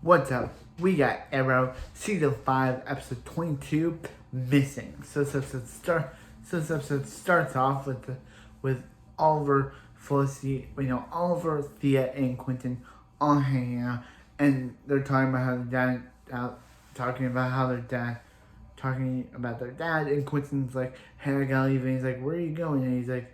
What's up? We got Arrow Season 5, Episode 22, Missing. So this episode starts off with Oliver, Felicity, Oliver, Thea, and Quentin all hanging out, and they're talking about how their dad talking about their dad, and Quentin's like, "Hey, I gotta leave," and he's like, "Where are you going?" And he's like,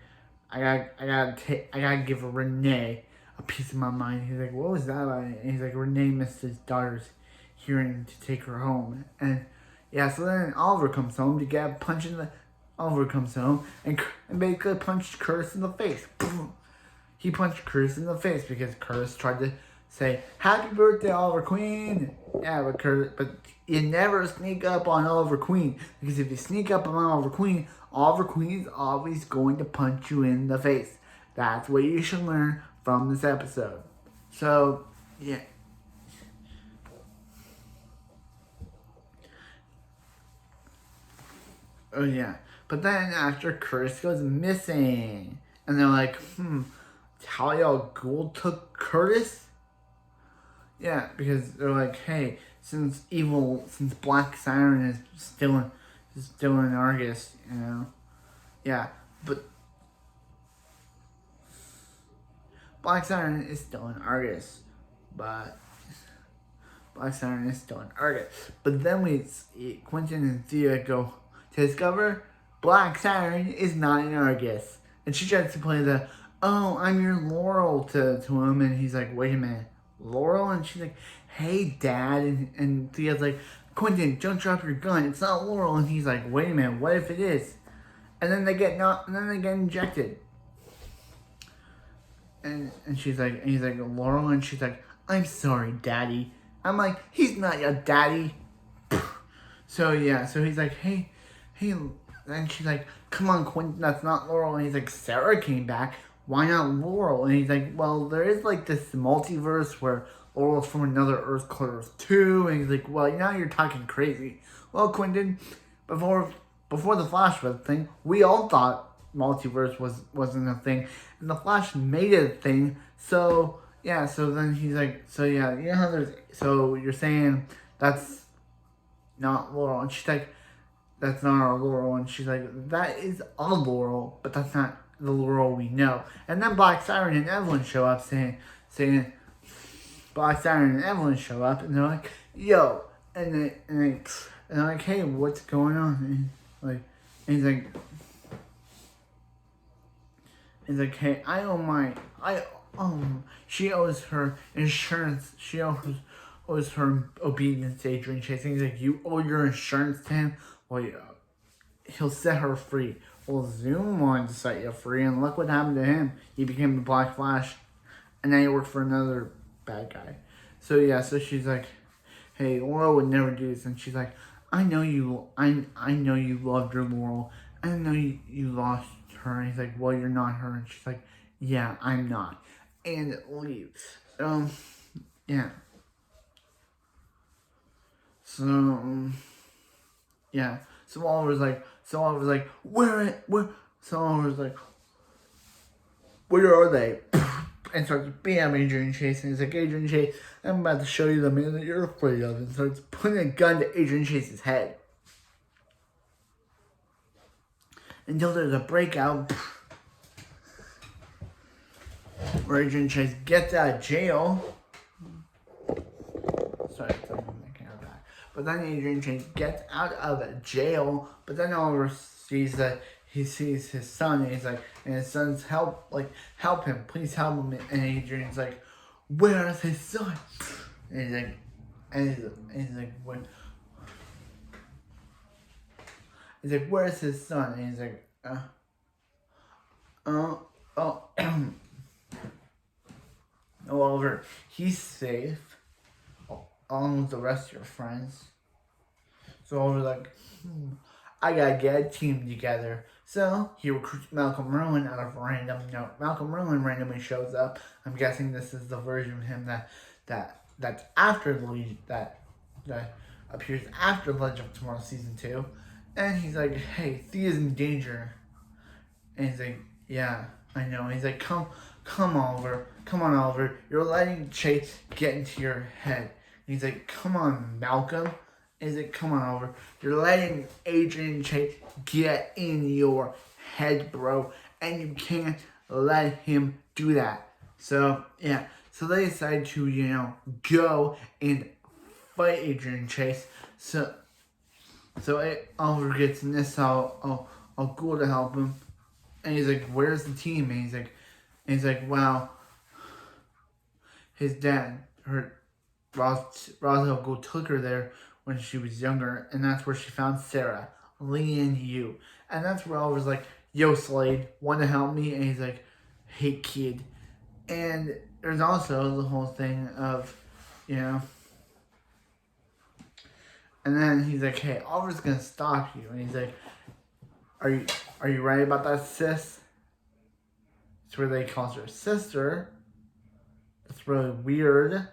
I gotta give Renee a piece of my mind." He's like, "What was that about?" And he's like, "Renee missed his daughter's hearing to take her home." And yeah, so then Oliver comes home to get a punch in the. Oliver comes home and basically punched Curtis in the face. He punched Curtis in the face because Curtis tried to say, "Happy birthday, Oliver Queen." Yeah, but you never sneak up on Oliver Queen, because if you sneak up on Oliver Queen is always going to punch you in the face. That's what you should learn from this episode. So, yeah. Oh, yeah. But then after Curtis goes missing, and they're like, Talia al Ghul took Curtis? Yeah, because they're like, hey, since Black Siren is still in Argus, Yeah, but Black Siren is still in Argus. But then Quentin and Thea go to discover Black Siren is not in Argus. And she tries to play the, "Oh, I'm your Laurel" to him, and he's like, "Wait a minute, Laurel?" And she's like, "Hey, Dad," and Thea's like, "Quentin, don't drop your gun, it's not Laurel." And he's like, "Wait a minute, what if it is?" And then they get injected. And he's like, "Laurel," and she's like, "I'm sorry, Daddy." I'm like, "He's not your daddy." So he's like, hey, and she's like, "Come on, Quentin, that's not Laurel." And he's like, "Sarah came back, why not Laurel?" And he's like, "Well, there is like this multiverse where Laurel's from another Earth called Earth 2. And he's like, "Well, now you're talking crazy." Well, Quentin, before the Flash was a thing, we all thought multiverse wasn't a thing, and the Flash made it a thing. So yeah, so then he's like, "So yeah, so you're saying that's not Laurel?" And she's like, "That's not our Laurel." And she's like, "That is a Laurel, but that's not the Laurel we know." And then Black Siren and Evelyn show up saying Black Siren and Evelyn show up, and they're like, "Yo," and they're like, "Hey, what's going on?" And he's like, "Hey, she owes her insurance. She owes her obedience to Adrian Chase." And he's like, "You owe your insurance to him? Well, yeah, he'll set her free." Well, Zoom wanted to set you free, and look what happened to him. He became the Black Flash, and now he works for another bad guy. So yeah, so she's like, "Hey, Laurel would never do this." And she's like, I know you loved your Laurel. I know you lost her." And he's like, "Well, you're not her." And she's like, "Yeah, I'm not." And leaves. Yeah. So, yeah. So Oliver's like, where? So Oliver's like, "Where are they?" And starts bam, Adrian Chase. And he's like, "Adrian Chase, I'm about to show you the man that you're afraid of." And starts putting a gun to Adrian Chase's head. Until there's a breakout where Adrian Chase gets out of jail. Sorry, I can't back. But then Adrian Chase gets out of jail. But then Oliver sees that he sees his son, and he's like, and his son's help him, please help him. And Adrian's like, "Where is his son?" And he's like, "When?" He's like, "Where's his son?" And he's like, Oliver, he's safe, along with the rest of your friends." So Oliver's like, I gotta get a team together. So he recruits Malcolm Rowan out of random note. Malcolm Rowan randomly shows up. I'm guessing this is the version of him that's after that appears after Legend of Tomorrow Season 2. And he's like, "Hey, Thea's in danger." And he's like, "Yeah, I know." And he's like, come on, Oliver. You're letting Chase get into your head. he's like, come on, Malcolm. He's like, come on over. You're letting Adrian Chase get in your head, bro. And you can't let him do that. So, yeah. So they decide to, go and fight Adrian Chase. So Oliver gets Nissa all cool to help him. And he's like, where's the team? And he's like, wow. His dad, Roswell took her there when she was younger, and that's where she found Sarah, Lee, and you. And that's where Oliver's like, yo, Slade, want to help me? And he's like, hey, kid. And there's also the whole thing of, and then he's like, hey, Oliver's going to stop you. And he's like, are you right about that, sis? It's where they calls her sister. It's really weird.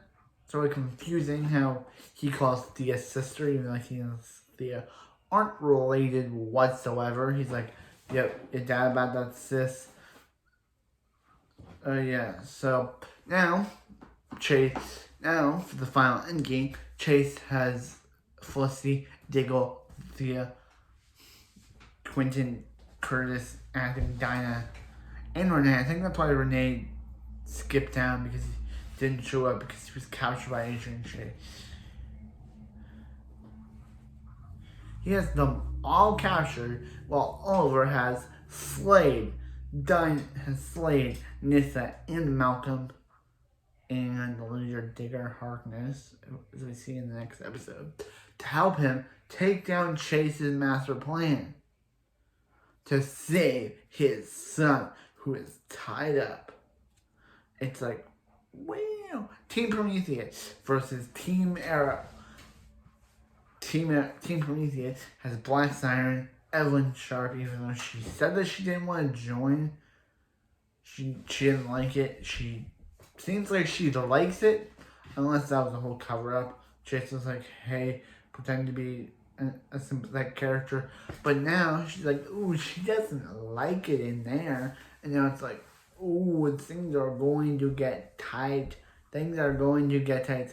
It's really confusing how he calls Thea sister, even though he and Thea aren't related whatsoever. He's like, yep, your dad about that, sis. Yeah, so now, for the final endgame, Chase has Felicity, Diggle, Thea, Quentin, Curtis, and I think Dinah, and Renee. I think that's why Renee skipped down because he didn't show up because he was captured by Adrian Chase. He has them all captured while Oliver has Slade, Nissa, and Malcolm, and the leader Digger Harkness, as we see in the next episode, to help him take down Chase's master plan to save his son, who is tied up. It's like, wow. Team Prometheus versus Team Arrow. Team Prometheus has Black Siren, Evelyn Sharp, even though she said that she didn't want to join. She didn't like it. She seems like she likes it, unless that was a whole cover-up. Chase was like, hey, pretend to be a sympathetic character. But now she's like, ooh, she doesn't like it in there. And now it's like, ooh, things are going to get tight. Things are going to get tight.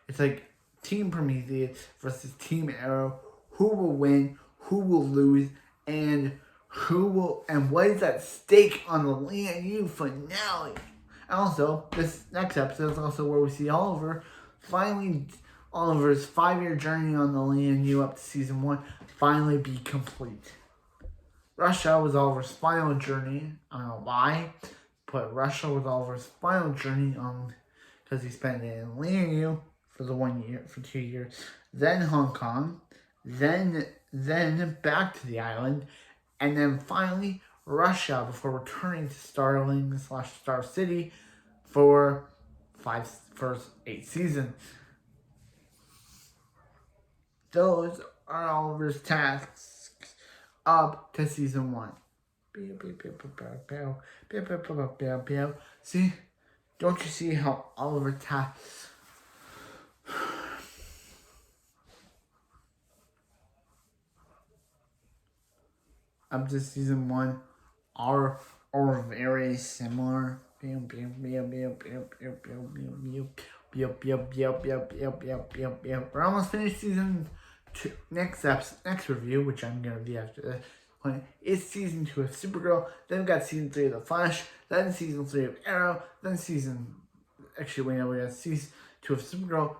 It's like Team Prometheus versus Team Arrow. Who will win? Who will lose? And what is at stake on the Lee and You finale? And also, this next episode is also where we see Oliver's 5-year journey on the Lee and You up to season 1 finally be complete. Russia was Oliver's final journey. I don't know why, but Russia was Oliver's final journey because he spent it in Lee and You for 2 years, then Hong Kong, then back to the island, and then finally Russia before returning to Star City for first 8 seasons. Those are Oliver's tasks up to season 1. See? Don't you see how Oliver's tasks up to season 1 are very similar. We're almost finished season 2. Next review, which I'm gonna be after this point, is season 2 of Supergirl. Then we got season 3 of The Flash. Then season 3 of Arrow. Then we got season 2 of Supergirl.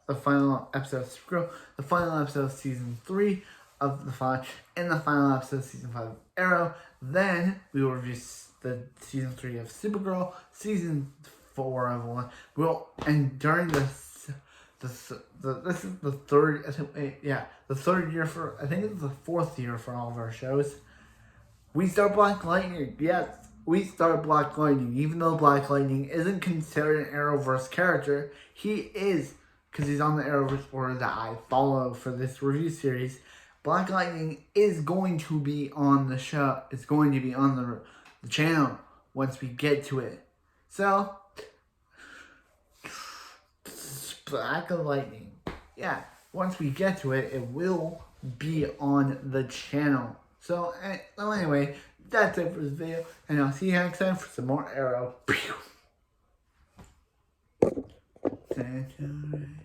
The final episode of Supergirl. The final episode of season 3 of The Flash, and the final episode of season 5 of Arrow. Then we will review the season 3 of Supergirl, season 4 of One. And during this is the third. The third year for. I think it's the 4th year for all of our shows. We start Black Lightning. Yes, we start Black Lightning. Even though Black Lightning isn't considered an Arrowverse character, he is, because he's on the Arrowverse order that I follow for this review series. Black Lightning is going to be on the show. It's going to be on the channel once we get to it. So, Black Lightning. Yeah, once we get to it, it will be on the channel. So, anyway, that's it for this video. And I'll see you next time for some more Arrow. That's alright.